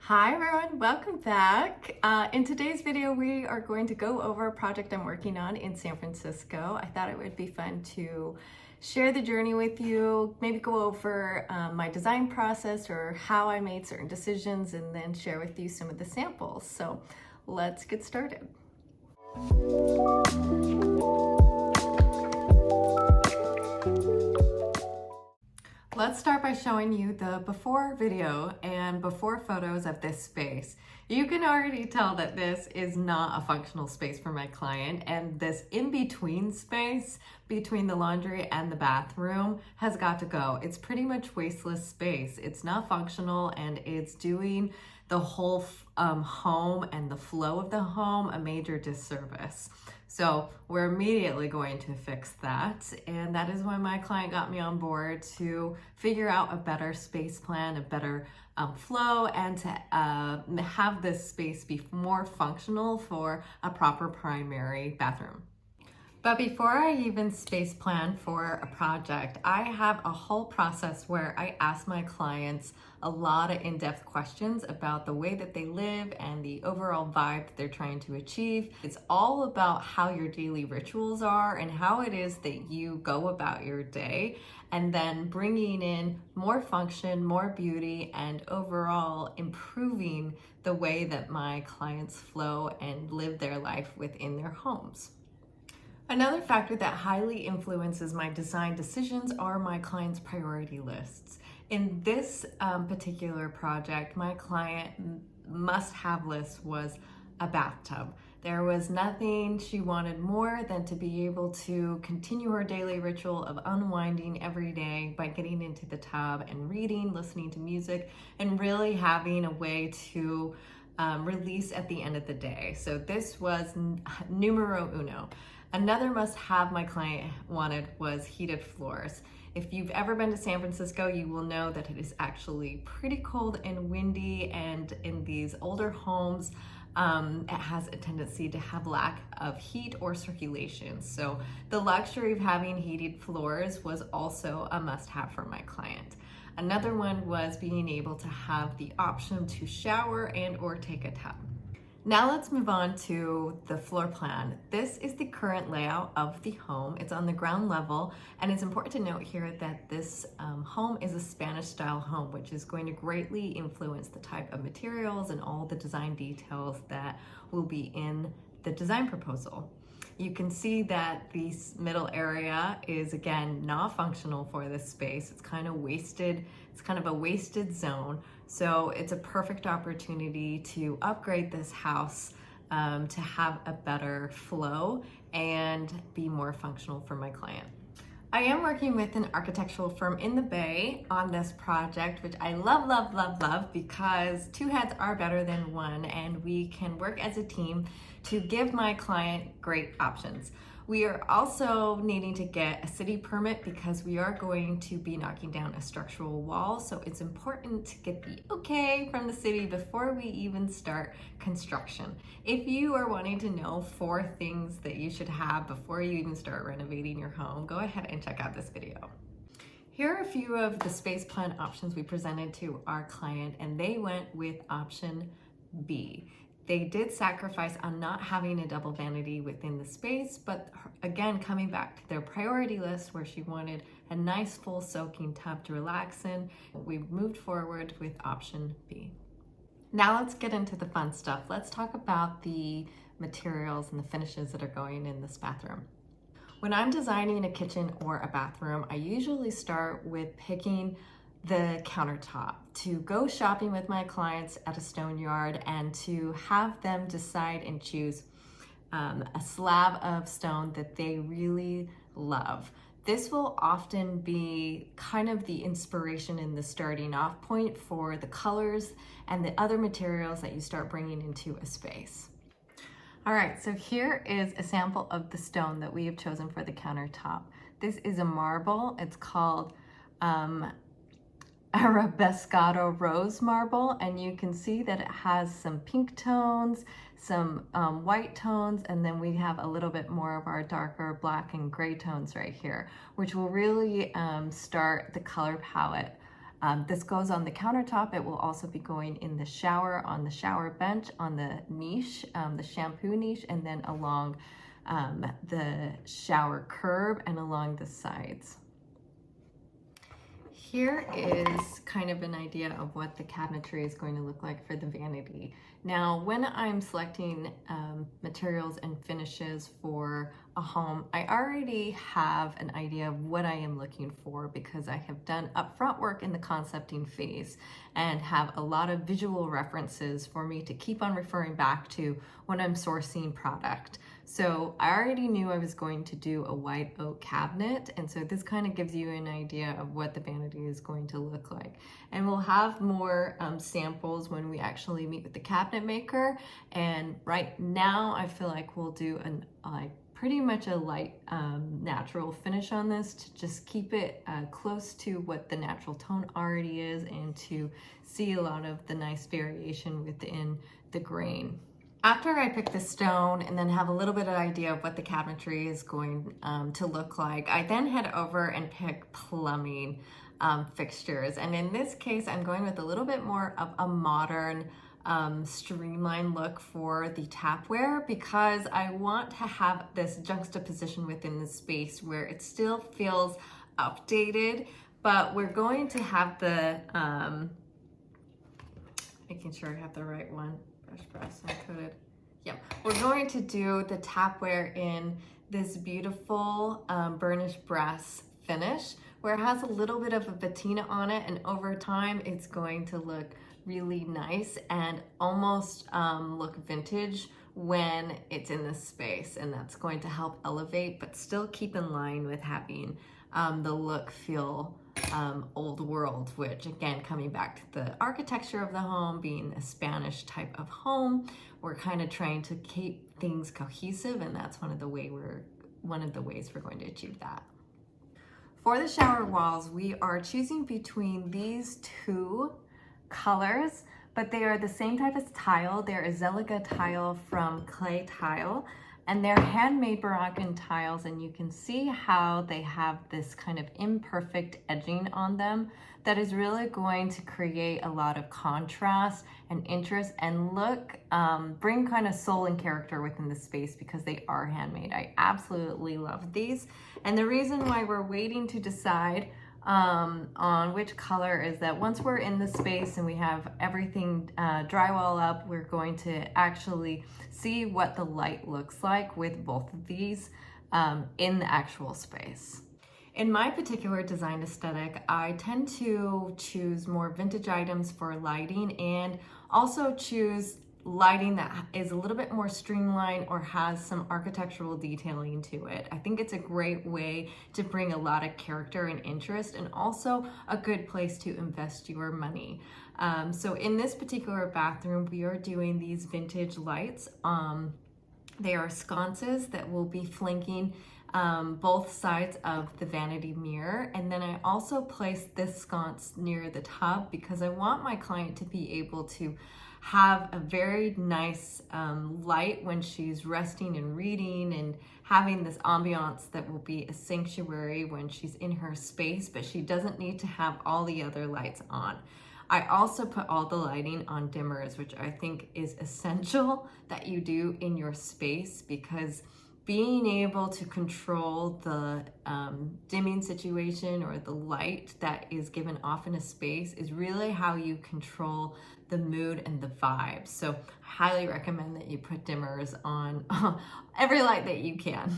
Hi everyone, welcome back. In today's video, we are going to go over a project I'm working on in San Francisco. I thought it would be fun to share the journey with you, maybe go over my design process or how I made certain decisions, and then share with you some of the samples. So let's get started. Let's start by showing you the before video and before photos of this space. You can already tell that this is not a functional space for my client, and this in-between space between the laundry and the bathroom has got to go. It's pretty much wasteless space. It's not functional, and it's doing the whole home and the flow of the home a major disservice. So we're immediately going to fix that. And that is why my client got me on board to figure out a better space plan, a better flow, and to have this space be more functional for a proper primary bathroom. But before I even space plan for a project, I have a whole process where I ask my clients a lot of in-depth questions about the way that they live and the overall vibe that they're trying to achieve. It's all about how your daily rituals are and how it is that you go about your day, and then bringing in more function, more beauty, and overall improving the way that my clients flow and live their life within their homes. Another factor that highly influences my design decisions are my clients' priority lists. In this particular project, my client must-have list was a bathtub. There was nothing she wanted more than to be able to continue her daily ritual of unwinding every day by getting into the tub and reading, listening to music, and really having a way to release at the end of the day. So this was numero uno. Another must-have my client wanted was heated floors. If you've ever been to San Francisco, you will know that it is actually pretty cold and windy, and in these older homes, it has a tendency to have lack of heat or circulation. So the luxury of having heated floors was also a must-have for my client. Another one was being able to have the option to shower and or take a tub. Now let's move on to the floor plan. This is the current layout of the home. It's on the ground level, and it's important to note here that this home is a Spanish style home, which is going to greatly influence the type of materials and all the design details that will be in the design proposal. You can see that this middle area is, again, not functional for this space. It's kind of wasted. It's kind of a wasted zone. So it's a perfect opportunity to upgrade this house to have a better flow and be more functional for my client. I am working with an architectural firm in the Bay on this project, which I love, love, love, love, because two heads are better than one, and we can work as a team to give my client great options. We are also needing to get a city permit because we are going to be knocking down a structural wall. So it's important to get the okay from the city before we even start construction. If you are wanting to know 4 things that you should have before you even start renovating your home, go ahead and check out this video. Here are a few of the space plan options we presented to our client, and they went with option B. They did sacrifice on not having a double vanity within the space, but again, coming back to their priority list where she wanted a nice full soaking tub to relax in, we moved forward with option B. Now let's get into the fun stuff. Let's talk about the materials and the finishes that are going in this bathroom. When I'm designing a kitchen or a bathroom, I usually start with picking the countertop, to go shopping with my clients at a stone yard and to have them decide and choose a slab of stone that they really love. This will often be kind of the inspiration and the starting off point for the colors and the other materials that you start bringing into a space. All right, so here is a sample of the stone that we have chosen for the countertop. This is a marble. It's called Arabescado rose marble, and you can see that it has some pink tones, some white tones, and then we have a little bit more of our darker black and gray tones right here, which will really start the color palette This goes on the countertop. It will also be going in the shower, on the shower bench, on the niche, the shampoo niche, and then along the shower curb and along the sides. Here is kind of an idea of what the cabinetry is going to look like for the vanity. Now, when I'm selecting materials and finishes for a home, I already have an idea of what I am looking for because I have done upfront work in the concepting phase and have a lot of visual references for me to keep on referring back to when I'm sourcing product. So I already knew I was going to do a white oak cabinet, and so this kind of gives you an idea of what the vanity is going to look like. And we'll have more samples when we actually meet with the cabinet maker. And right now I feel like we'll do pretty much a light natural finish on this to just keep it close to what the natural tone already is and to see a lot of the nice variation within the grain. After I pick the stone and then have a little bit of idea of what the cabinetry is going to look like, I then head over and pick plumbing fixtures. And in this case, I'm going with a little bit more of a modern streamlined look for the tapware because I want to have this juxtaposition within the space where it still feels updated, but we're going to have the, making sure I have the right one. Brush uncoated. Yep, we're going to do the tapware in this beautiful burnished brass finish where it has a little bit of a patina on it, and over time it's going to look really nice and almost look vintage when it's in this space, and that's going to help elevate but still keep in line with having the look feel old world, which again, coming back to the architecture of the home being a Spanish type of home, we're kind of trying to keep things cohesive, and that's one of the ways we're going to achieve that. For the shower walls, we are choosing between these two colors, but they are the same type of tile. They're a Zeliga tile from Clay Tile, and they're handmade Moroccan tiles, and you can see how they have this kind of imperfect edging on them that is really going to create a lot of contrast and interest and bring kind of soul and character within the space because they are handmade. I absolutely love these. And the reason why we're waiting to decide on which color is that once we're in the space and we have everything drywall up, we're going to actually see what the light looks like with both of these in the actual space. In my particular design aesthetic, I tend to choose more vintage items for lighting and also choose lighting that is a little bit more streamlined or has some architectural detailing to it. I think it's a great way to bring a lot of character and interest, and also a good place to invest your money. So in this particular bathroom, we are doing these vintage lights. They are sconces that will be flanking both sides of the vanity mirror, and then I also placed this sconce near the tub because I want my client to be able to have a very nice light when she's resting and reading, and having this ambiance that will be a sanctuary when she's in her space, but she doesn't need to have all the other lights on. I also put all the lighting on dimmers, which I think is essential that you do in your space, because being able to control the dimming situation or the light that is given off in a space is really how you control the mood and the vibe. So I highly recommend that you put dimmers on every light that you can.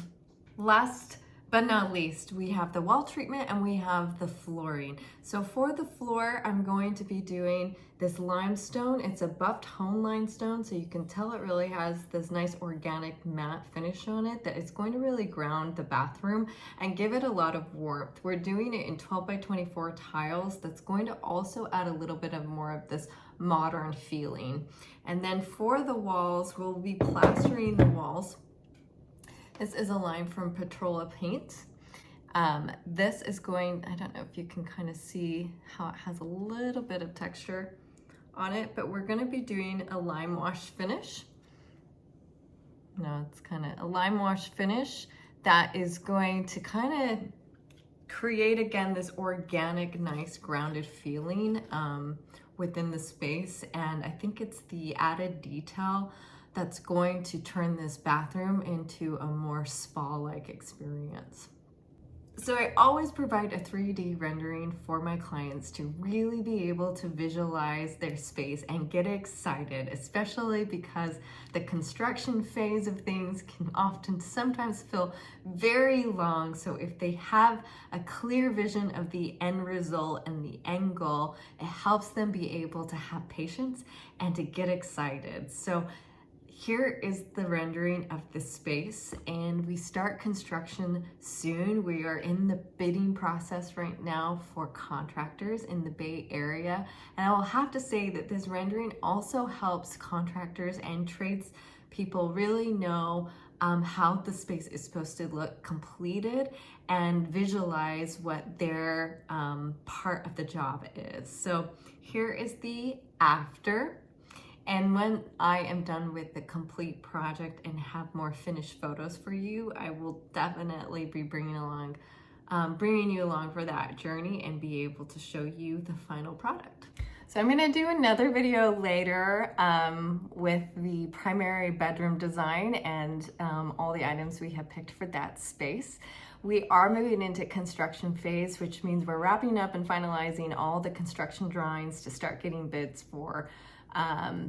Last but not least, we have the wall treatment and we have the flooring. So for the floor, I'm going to be doing this limestone. It's a buffed hone limestone, so you can tell it really has this nice organic matte finish on it that is going to really ground the bathroom and give it a lot of warmth. We're doing it in 12 by 24 tiles. That's going to also add a little bit of more of this modern feeling. And then for the walls, we'll be plastering the walls. This is a line from Petrola Paint. This is going, I don't know if you can kind of see how it has a little bit of texture on it, but we're gonna be doing a lime wash finish. No, it's kind of a lime wash finish that is going to kind of create again this organic, nice, grounded feeling within the space. And I think it's the added detail that's going to turn this bathroom into a more spa-like experience. So I always provide a 3D rendering for my clients to really be able to visualize their space and get excited, especially because the construction phase of things can often sometimes feel very long. So if they have a clear vision of the end result and the end goal, it helps them be able to have patience and to get excited. So here is the rendering of the space, and we start construction soon. We are in the bidding process right now for contractors in the Bay Area. And I will have to say that this rendering also helps contractors and tradespeople really know how the space is supposed to look completed and visualize what their part of the job is. So here is the after. And when I am done with the complete project and have more finished photos for you, I will definitely be bringing you along for that journey and be able to show you the final product. So I'm gonna do another video later with the primary bedroom design and all the items we have picked for that space. We are moving into construction phase, which means we're wrapping up and finalizing all the construction drawings to start getting bids for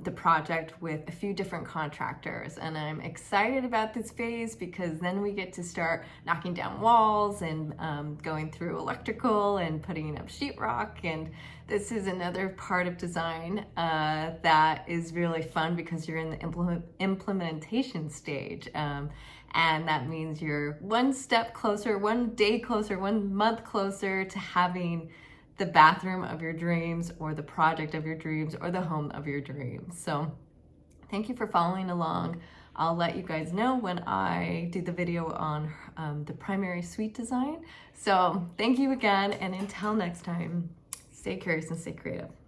the project with a few different contractors. And I'm excited about this phase because then we get to start knocking down walls and going through electrical and putting up sheetrock. And this is another part of design that is really fun because you're in the implementation stage. And that means you're one step closer, one day closer, 1 month closer to having the bathroom of your dreams or the project of your dreams or the home of your dreams. So thank you for following along. I'll let you guys know when I do the video on the primary suite design. So thank you again, and until next time, stay curious and stay creative.